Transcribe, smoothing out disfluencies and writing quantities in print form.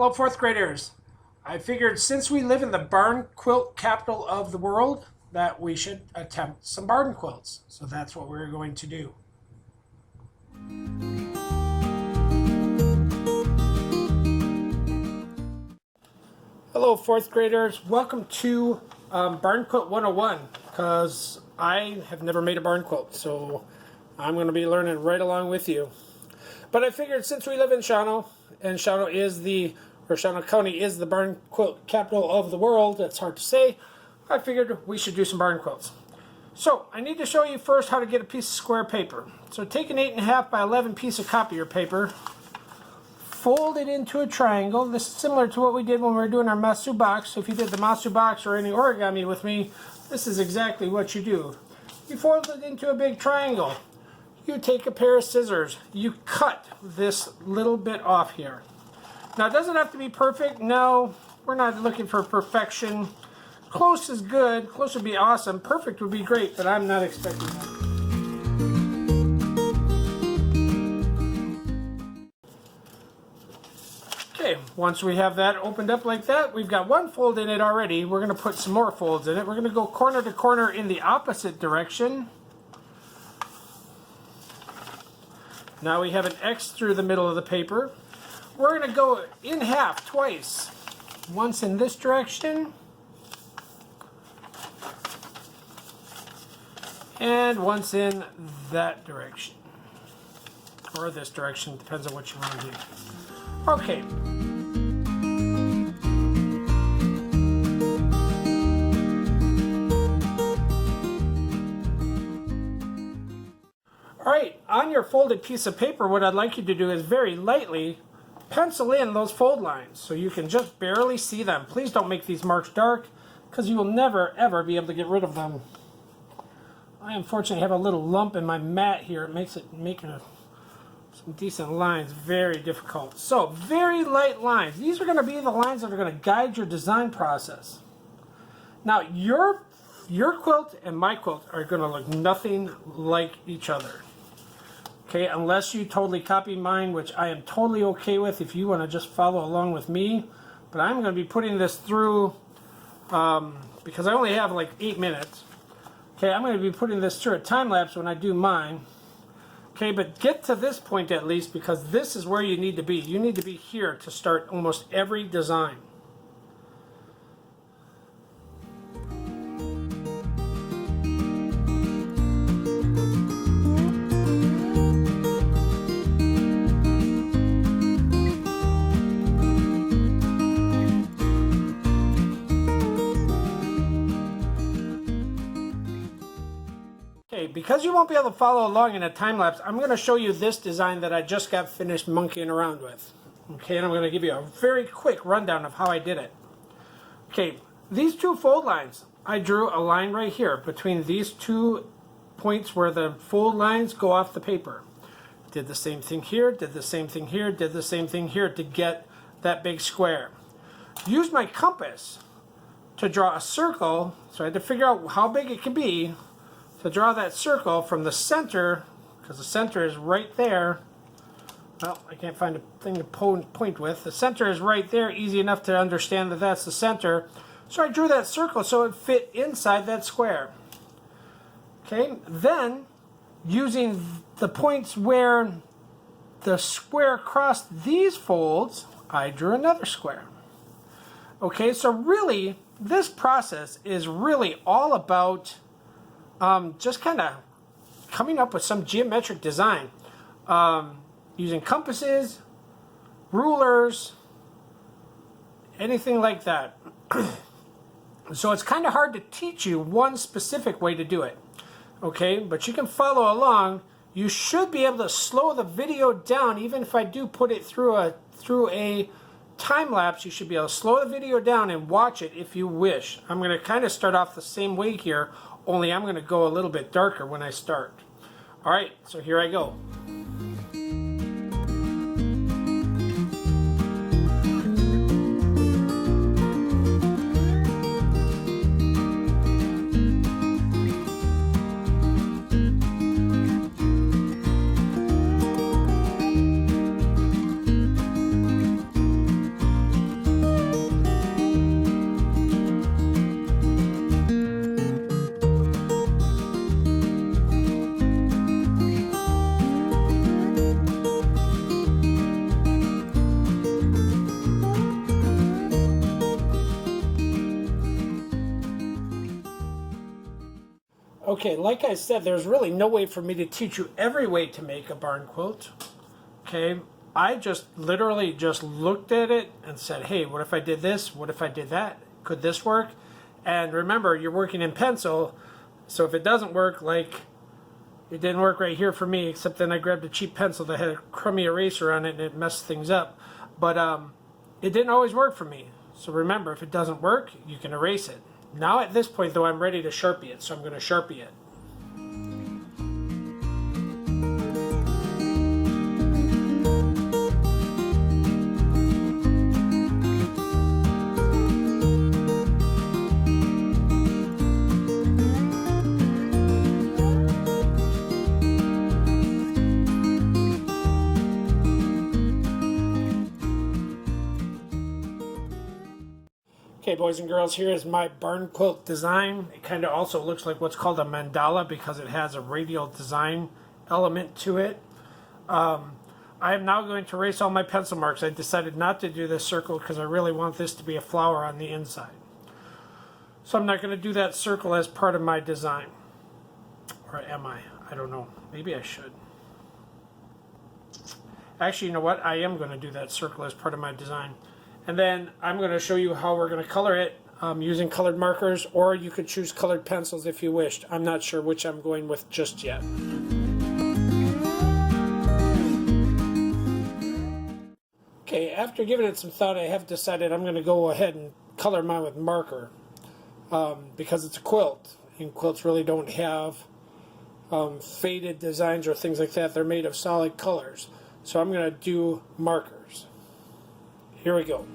Hello, fourth graders. I figured since we live in the barn quilt capital of the world, that we should attempt some barn quilts. So that's what we're going to do. Hello, fourth graders. Welcome to Barn Quilt 101, because I have never made a barn quilt, so I'm going to be learning right along with you. But I figured since we live in Shawano, and Shawano County is the barn quilt capital of the world, that's hard to say, I figured we should do some barn quilts. So I need to show you first how to get a piece of square paper. So take an 8.5 by 11 piece of copier paper, fold it into a triangle. This is similar to what we did when we were doing our Masu box. So if you did the Masu box or any origami with me, this is exactly what you do. You fold it into a big triangle. You take a pair of scissors. You cut this little bit off here. Now it doesn't have to be perfect. No, we're not looking for perfection. Close is good. Close would be awesome. Perfect would be great, but I'm not expecting that. Okay, once we have that opened up like that, we've got one fold in it already. We're going to put some more folds in it. We're going to go corner to corner in the opposite direction. Now we have an X through the middle of the paper. We're going to go in half twice. Once in this direction. And once in that direction. Or this direction, depends on what you want to do. Okay. Alright, on your folded piece of paper, what I'd like you to do is very lightly pencil in those fold lines so you can just barely see them. Please don't make these marks dark, because you will never ever be able to get rid of them. I unfortunately have a little lump in my mat here. It makes it making some decent lines very difficult. So very light lines. These are going to be the lines that are going to guide your design process. Now your quilt and my quilt are going to look nothing like each other. Okay, unless you totally copy mine, which I am totally okay with if you want to just follow along with me. But I'm going to be putting this through, because I only have like 8 minutes. Okay, I'm going to be putting this through a time lapse when I do mine. Okay, but get to this point at least, because this is where you need to be. You need to be here to start almost every design. Because you won't be able to follow along in a time lapse, I'm going to show you this design that I just got finished monkeying around with. Okay, and I'm going to give you a very quick rundown of how I did it. Okay, these two fold lines, I drew a line right here between these 2 points where the fold lines go off the paper. Did the same thing here, did the same thing here, did the same thing here to get that big square. Used my compass to draw a circle, so I had to figure out how big it could be to draw that circle from the center, because the center is right there. Well, I can't find a thing to point with. The center is right there, easy enough to understand that that's the center. So I drew that circle so it fit inside that square. Okay, then using the points where the square crossed these folds, I drew another square. Okay, so really, this process is really all about just kind of coming up with some geometric design using compasses, rulers, anything like that. So it's kind of hard to teach you one specific way to do it. Okay, but you can follow along. You should be able to slow the video down, even if I do put it through a time lapse. You should be able to slow the video down and watch it if you wish. I'm going to kind of start off the same way here, only I'm going to go a little bit darker when I start. Alright, so here I go. Okay, like I said, there's really no way for me to teach you every way to make a barn quilt. Okay, I just literally just looked at it and said, hey, what if I did this? What if I did that? Could this work? And remember, you're working in pencil, so if it doesn't work, like it didn't work right here for me, except then I grabbed a cheap pencil that had a crummy eraser on it and it messed things up. But it didn't always work for me. So remember, if it doesn't work, you can erase it. Now at this point though, I'm ready to Sharpie it, so I'm going to Sharpie it. Okay, boys and girls, here is my barn quilt design. It kind of also looks like what's called a mandala because it has a radial design element to it. I am now going to erase all my pencil marks. I decided not to do this circle because I really want this to be a flower on the inside. So I'm not going to do that circle as part of my design. Or am I? I don't know. Maybe I should. Actually, you know what? I am going to do that circle as part of my design. And then I'm going to show you how we're going to color it using colored markers, or you could choose colored pencils if you wished. I'm not sure which I'm going with just yet. Okay, after giving it some thought, I have decided I'm going to go ahead and color mine with marker because it's a quilt, and quilts really don't have faded designs or things like that. They're made of solid colors. So I'm going to do markers. Here we go.